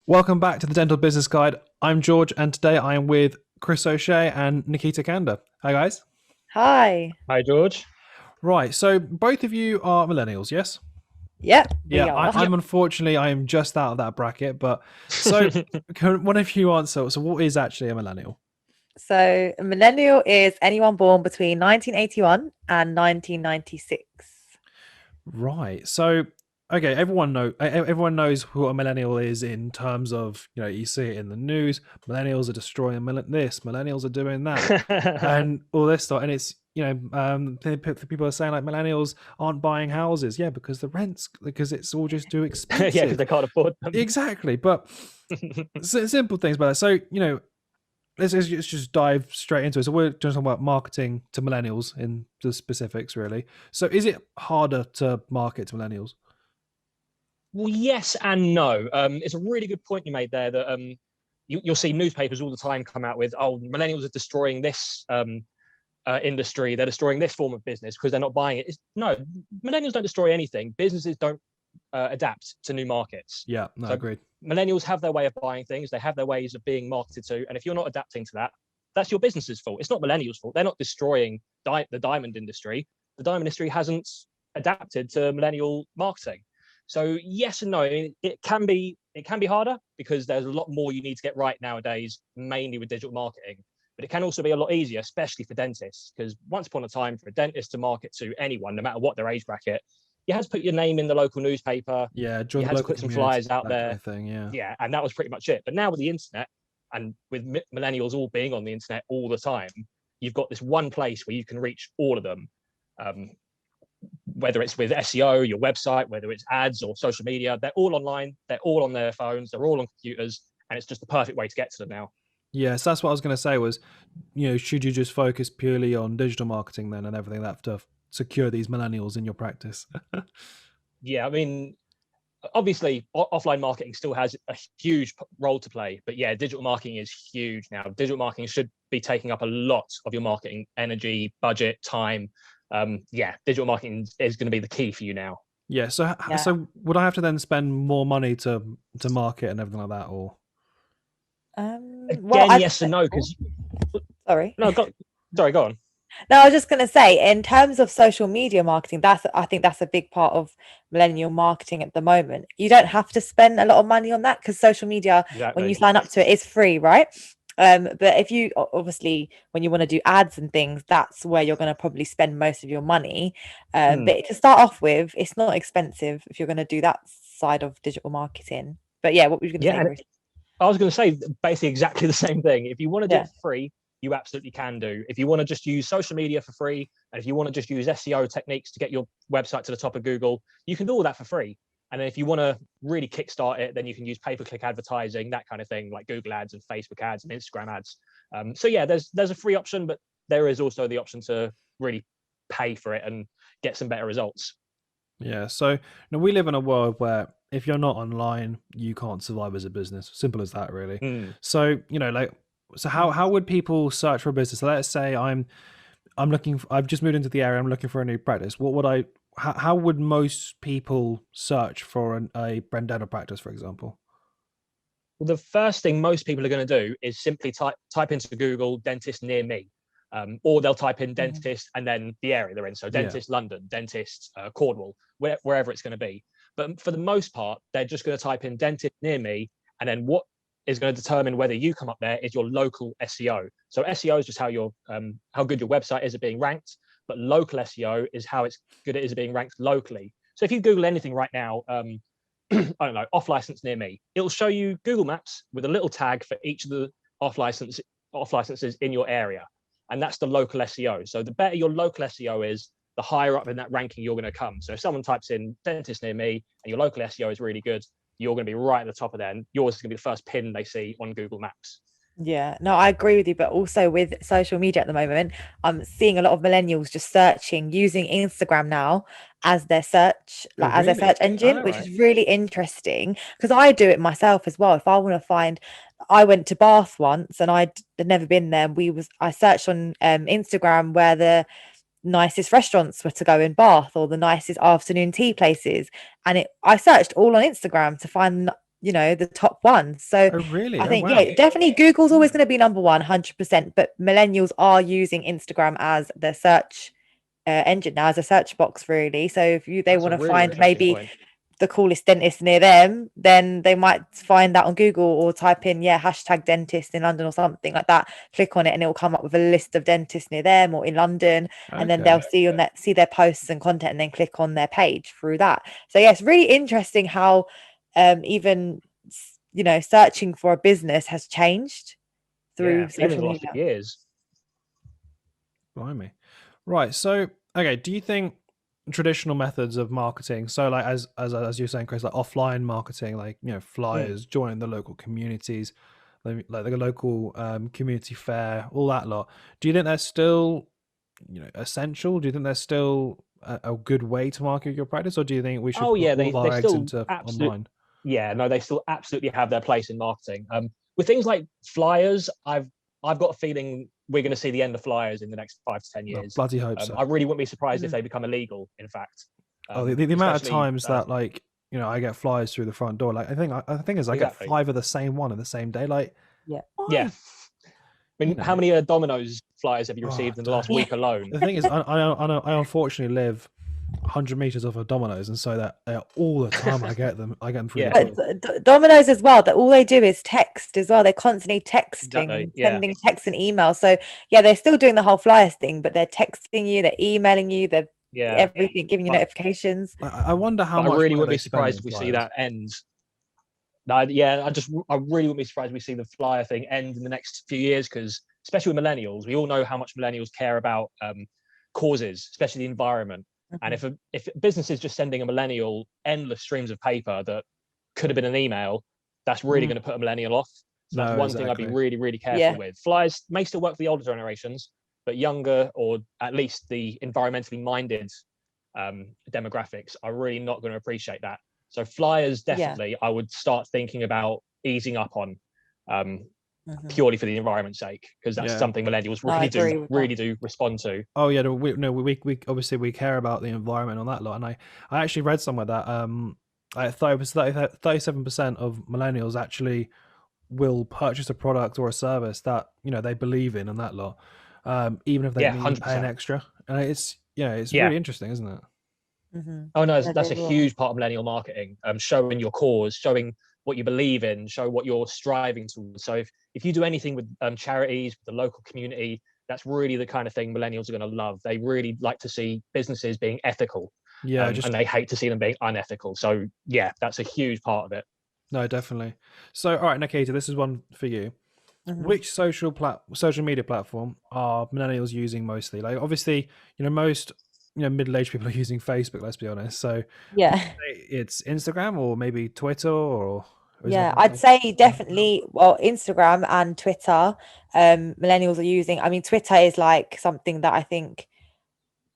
Welcome back to the Dental Business Guide. I'm George, and today I am with Chris O'Shea and Nikita Kanda. Hi, guys. Hi. Hi, George. Right, so both of you are millennials, yes? Yep, we Yeah, are. I'm unfortunately, I am just out of that bracket, but so can one of you answer, so what is actually a millennial? So, a millennial is anyone born between 1981 and 1996. Right, so okay, everyone knows who a millennial is in terms of, you see it in the news. Millennials are destroying this, millennials are doing that, and all this stuff. And it's people are saying like millennials aren't buying houses, yeah, because because it's all just too Yeah, expensive. because they can't afford them. Exactly, but simple things about that. So let's just dive straight into it. So we're just talking about marketing to millennials in the specifics, really. So is it harder to market to millennials? Well, yes and no. It's a really good point you made there that you'll see newspapers all the time come out with, oh, millennials are destroying this industry. They're destroying this form of business because they're not buying it. No, millennials don't destroy anything. Businesses don't adapt to new markets. Yeah, no, So agreed. millennials have their way of buying things. They have their ways of being marketed to. And if you're not adapting to that, that's your business's fault. It's not millennials' fault. They're not destroying the diamond industry. The diamond industry hasn't adapted to millennial marketing. So yes and no. I mean, it can be harder because there's a lot more you need to get right nowadays, mainly with digital marketing. But it can also be a lot easier, especially for dentists, because once upon a time, for a dentist to market to anyone, no matter what their age bracket, you had to put your name in the local newspaper. Yeah, You join the had to local put some community, flyers out that there. kind of thing. Yeah. Yeah, and that was pretty much it. But now with the internet and with millennials all being on the internet all the time, you've got this one place where you can reach all of them. Whether it's with SEO, your website, whether it's ads or social media, they're all online, they're all on their phones, they're all on computers, and it's just the perfect way to get to them now. Yes, that's what I was going to say was, should you just focus purely on digital marketing then and everything that to secure these millennials in your practice? Yeah, I mean, obviously offline marketing still has a huge role to play, but yeah, digital marketing is huge now. Digital marketing should be taking up a lot of your marketing energy, budget, time. Yeah, digital marketing is going to be the key for you now. Yeah, so Yeah. so would I have to then spend more money to market and everything like that, or? Well, Again, yes and no, because sorry. sorry, go on. No, I was just going to say, in terms of social media marketing, I think that's a big part of millennial marketing at the moment. You don't have to spend a lot of money on that because social media, Exactly. when you sign up to it, is free, right? But if you obviously, when you want to do ads and things, that's where you're going to probably spend most of your money. But to start off with, it's not expensive if you're going to do that side of digital marketing. But yeah, what were you going to say, Chris? I was going to say basically exactly the same thing. If you want to do it for free, you absolutely can do. If you want to just use social media for free, and if you want to just use SEO techniques to get your website to the top of Google, you can do all that for free. And then if you want to really kickstart it, then you can use pay-per-click advertising, that kind of thing, like Google ads and Facebook ads and Instagram ads. So yeah, there's a free option, but there is also the option to really pay for it and get some better results. Yeah, so we live in a world where if you're not online, you can't survive as a business. Simple as that, really. So so how would people search for a business? So let's say I'm looking. I've just moved into the area. I'm looking for a new practice. What would I? How would most people search for a dental practice, for example? Well, the first thing most people are going to do is simply type into Google "dentist near me." Or they'll type in dentist and then the area they're in. So dentist London, dentist Cornwall, wherever it's going to be. But for the most part, they're just going to type in dentist near me. And then what is going to determine whether you come up there is your local SEO. So SEO is just how good your website is at being ranked. But local SEO is how good it is at being ranked locally. So if you Google anything right now, I don't know, off license near me, it'll show you Google Maps with a little tag for each of the off licenses in your area. And that's the local SEO. So the better your local SEO is, the higher up in that ranking you're going to come. So if someone types in dentist near me and your local SEO is really good, you're going to be right at the top of there. And yours is going to be the first pin they see on Google Maps. Yeah, no, I agree with you. But also with social media at the moment, I'm seeing a lot of millennials just using Instagram now as their search, as their search engine, which is really interesting because I do it myself as well. If I want to find, I went to Bath once and I'd never been there. I searched on Instagram where the nicest restaurants were to go in Bath or the nicest afternoon tea places, and I searched all on Instagram to find the top one. So Oh, really? I Oh, think, wow. definitely Google's always going to be number one, 100%. But millennials are using Instagram as their search engine now, as a search box, really. So if they want to find maybe the coolest dentist near them, then they might find that on Google or type in hashtag dentist in London or something like that, click on it, and it will come up with a list of dentists near them or in London. And then they'll see their posts and content, and then click on their page through that. So it's really interesting how even searching for a business has changed through social media. Years. Blimey. Right. So, okay, do you think traditional methods of marketing, so like as you're saying, Chris, like offline marketing, like flyers, joining the local communities, like the local community fair, all that lot, do you think they're still essential? Do you think they're still a good way to market your practice, or do you think we should put all our eggs into online? They still absolutely have their place in marketing. With things like flyers, I've got a feeling we're going to see the end of flyers in the next 5 to 10 years. Bloody hope so. I really wouldn't be surprised if they become illegal, in fact. The amount of times that I get flyers through the front door, like I think I get 5 of the same one in the same day. Like, I mean, how many Domino's flyers have you received in the last week alone? The thing is, I unfortunately live 100 meters off of Domino's, and so that all the time I get them through the door. Domino's as well, that all they do is text as well. They're constantly texting, sending texts and emails. So they're still doing the whole flyers thing, but they're texting you, they're emailing you, they're everything, giving you notifications. I wonder how much. I really wouldn't be surprised if we see that end. I really wouldn't be surprised if we see the flyer thing end in the next few years, because especially with millennials, we all know how much millennials care about causes, especially the environment. And if a business is just sending a millennial endless streams of paper that could have been an email, that's really going to put a millennial off. So that's one thing I'd be really, really careful with. Flyers may still work for the older generations, but younger, or at least the environmentally minded demographics, are really not going to appreciate that. So flyers, definitely, I would start thinking about easing up on, purely for the environment's sake, because that's something millennials really do respond to. Oh yeah, we obviously we care about the environment on that lot, and I actually read somewhere that I thought it was 37% of millennials actually will purchase a product or a service that they believe in, and that lot, even if they mean pay an extra. And it's really interesting, isn't it? Oh no, that's a huge part of millennial marketing. Showing your cause, showing what you believe in, show what you're striving towards. So if you do anything with charities, with the local community, that's really the kind of thing millennials are going to love. They really like to see businesses being ethical, and they hate to see them being unethical. So that's a huge part of it. No, definitely. So all right, Nikita, this is one for you. Which social media platform are millennials using mostly? Like, obviously, most middle-aged people are using Facebook, let's be honest. So it's Instagram or maybe Twitter, or I'd say definitely Instagram and Twitter. Millennials are using. I mean, Twitter is like something that I think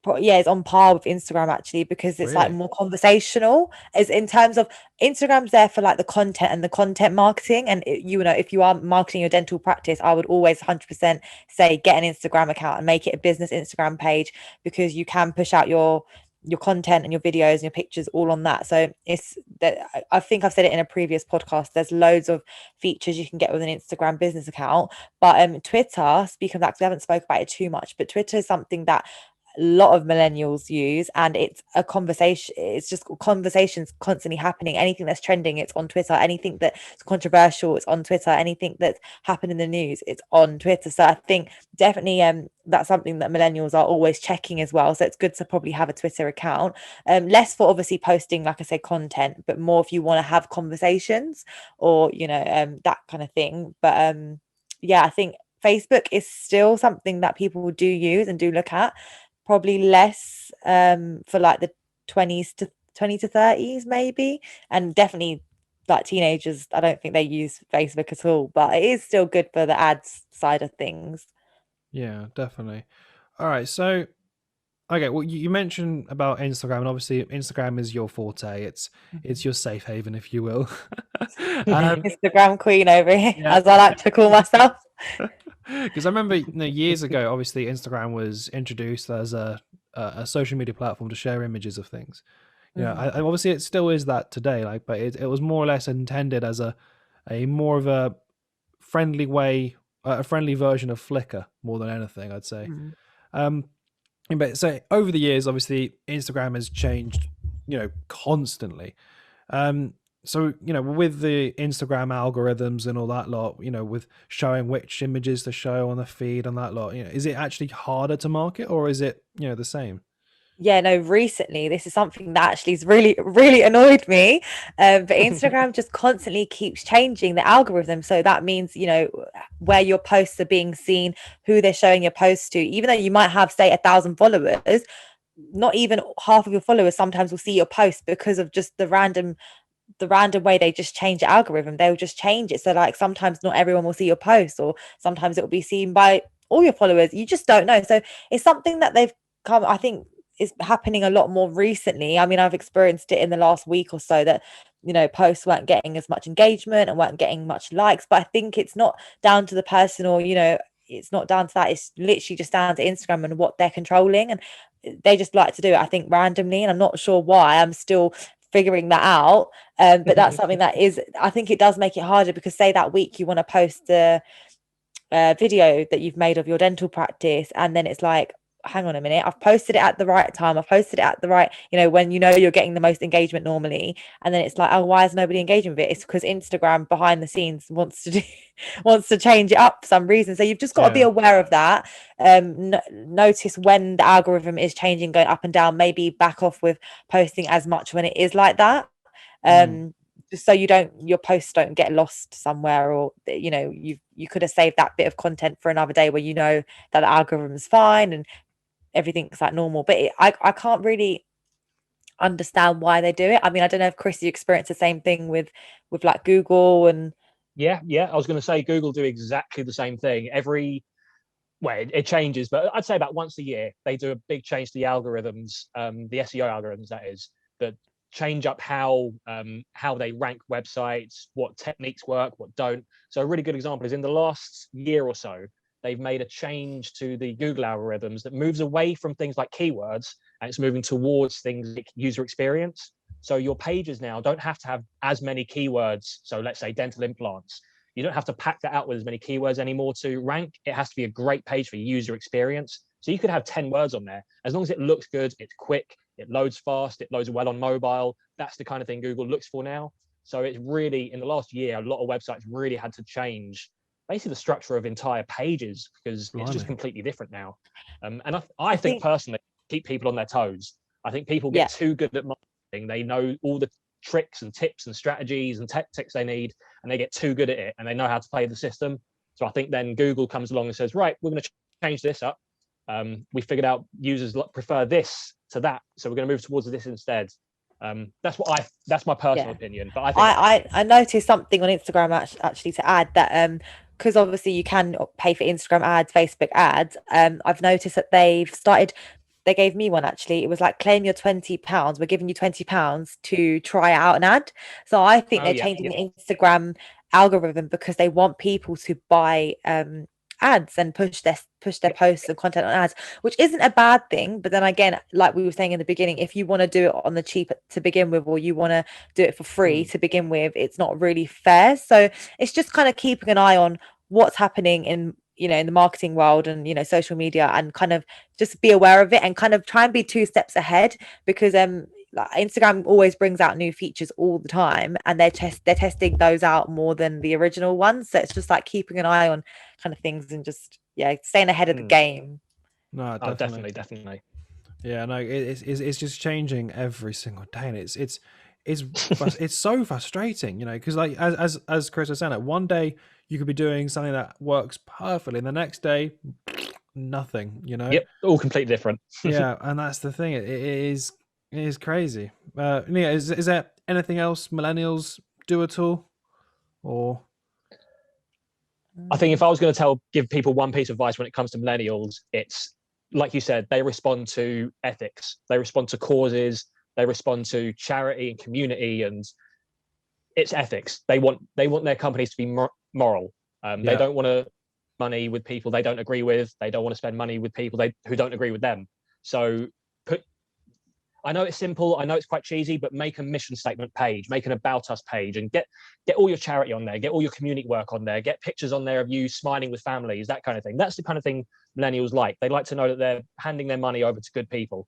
it's on par with Instagram, actually, because it's like more conversational, as in terms of Instagram's there for like the content and the content marketing. And if you are marketing your dental practice, I would always 100% say get an Instagram account and make it a business Instagram page, because you can push out your content and your videos and your pictures all on that. So it's that, I think I've said it in a previous podcast, there's loads of features you can get with an Instagram business account. But Twitter, speaking of that, because I haven't spoke about it too much, but Twitter is something that a lot of millennials use, and it's a conversation. It's just conversations constantly happening. Anything that's trending, it's on Twitter. Anything that's controversial, it's on Twitter. Anything that's happened in the news, it's on Twitter. So I think definitely that's something that millennials are always checking as well. So it's good to probably have a Twitter account, less for obviously posting, like I said, content, but more if you want to have conversations or that kind of thing. But I think Facebook is still something that people do use and do look at. Probably less for like the 20 to 30s maybe, and definitely like teenagers, I don't think they use Facebook at all, but it is still good for the ads side of things. Yeah, definitely. All right, so okay, well, you mentioned about Instagram, and obviously Instagram is your forte. It's your safe haven, if you will. Instagram queen over here, as I like to call myself. Because I remember years ago, obviously Instagram was introduced as a social media platform to share images of things. You know, obviously it still is that today, like, but it was more or less intended as a more of a friendly way, a friendly version of Flickr more than anything, I'd say. But so over the years, obviously Instagram has changed, you know, constantly. So, you know, with the Instagram algorithms and all that lot, you know, with showing which images to show on the feed and that lot, you know, is it actually harder to market, or is it, you know, the same? Yeah, no, recently this is something that actually has really, really annoyed me. But Instagram just constantly keeps changing the algorithm. So that means, you know, where your posts are being seen, who they're showing your posts to, even though you might have, say, 1,000 followers, not even half of your followers sometimes will see your post because of just the random way they just change the algorithm. They'll just change it. So like sometimes not everyone will see your post, or sometimes it will be seen by all your followers. You just don't know. So it's something that they've come, I think, is happening a lot more recently. I mean, I've experienced it in the last week or so that, you know, posts weren't getting as much engagement and weren't getting much likes. But I think it's not down to the person, or, you know, it's not down to that. It's literally just down to Instagram and what they're controlling. And they just like to do it, I think, randomly. And I'm not sure why. I'm still figuring that out. But that's something that is, I think it does make it harder, because say that week you want to post the video that you've made of your dental practice, and then it's like, hang on a minute, I've posted it at the right time, I've posted it at the right, you know, when you know you're getting the most engagement normally, and then it's like, oh, why is nobody engaging with it? It's because Instagram behind the scenes wants to change it up for some reason. So you've just got to be aware of that. Notice when the algorithm is changing, going up and down, maybe back off with posting as much when it is like that. Just so your posts don't get lost somewhere, or, you know, you could have saved that bit of content for another day where you know that the algorithm is fine and everything's like normal. But I can't really understand why they do it. I mean, I don't know if, Chris, you experience the same thing with like Google and yeah, I was going to say Google do exactly the same thing. It changes, but I'd say about once a year they do a big change to the algorithms, the SEO algorithms, that is, that change up how they rank websites, what techniques work, what don't. So a really good example is in the last year or so, they've made a change to the Google algorithms that moves away from things like keywords, and it's moving towards things like user experience. So your pages now don't have to have as many keywords. So let's say dental implants. You don't have to pack that out with as many keywords anymore to rank. It has to be a great page for user experience. So you could have 10 words on there. As long as it looks good, it's quick, it loads fast, it loads well on mobile. That's the kind of thing Google looks for now. So it's really, in the last year, a lot of websites really had to change basically the structure of entire pages, because it's just completely different now. And I think personally, keep people on their toes. I think people get too good at marketing. They know all the tricks and tips and strategies and tactics they need, and they get too good at it, and they know how to play the system. So I think then Google comes along and says, right, we're going to change this up. We figured out users prefer this to that, so we're going to move towards this instead. That's my personal opinion. But I noticed something on Instagram actually to add that because obviously you can pay for Instagram ads, Facebook ads. I've noticed that they gave me one actually. It was like, claim your £20. We're giving you £20 to try out an ad. So I think they're changing the Instagram algorithm because they want people to buy ads and push their posts and content on ads, which isn't a bad thing. But then again, like we were saying in the beginning, if you want to do it on the cheap to begin with, or you want to do it for free to begin with, it's not really fair. So it's just kind of keeping an eye on what's happening in the marketing world and social media, and kind of just be aware of it and kind of try and be 2 steps ahead, because like Instagram always brings out new features all the time, and they're testing those out more than the original ones. So it's just like keeping an eye on kind of things and just staying ahead of the game. No, definitely. Yeah, no, it's just changing every single day, and it's so frustrating, because like as Chris was saying, like one day you could be doing something that works perfectly, and the next day nothing. Yep, all completely different. Yeah, and that's the thing. It is crazy. Nia, is there anything else millennials do at all, or? I think if I was going to give people one piece of advice when it comes to millennials, it's like you said, they respond to ethics, they respond to causes, they respond to charity and community, and it's ethics. They want their companies to be moral. They don't want to money with people they don't agree with. They don't want to spend money with people who don't agree with them. So I know it's simple, I know it's quite cheesy, but make a mission statement page, make an about us page, and get all your charity on there, get all your community work on there, get pictures on there of you smiling with families, that kind of thing. That's the kind of thing millennials like. They like to know that they're handing their money over to good people.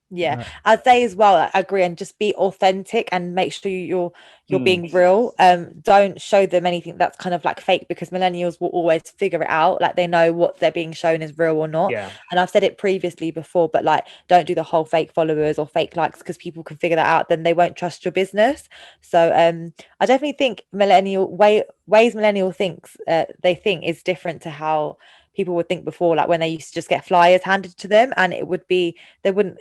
Yeah, I'd say as well, I agree, and just be authentic and make sure you're being real. Don't show them anything that's kind of like fake, because millennials will always figure it out. Like, they know what they're being shown is real or not. Yeah. And I've said it previously before, but like, don't do the whole fake followers or fake likes, because people can figure that out, then they won't trust your business. So I definitely think ways millennial thinks they think is different to how people would think before, like when they used to just get flyers handed to them, and it would be, they wouldn't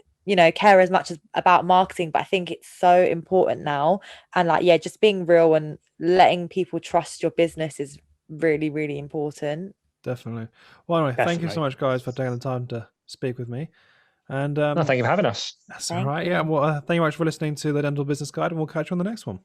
care as much about marketing. But I think it's so important now, and like, yeah, just being real and letting people trust your business is really, really important. Definitely. Well, anyway, thank you so much, guys, for taking the time to speak with me. And no, thank you for having us. That's all right. Yeah, well, thank you much for listening to the Dental Business Guide, and we'll catch you on the next one.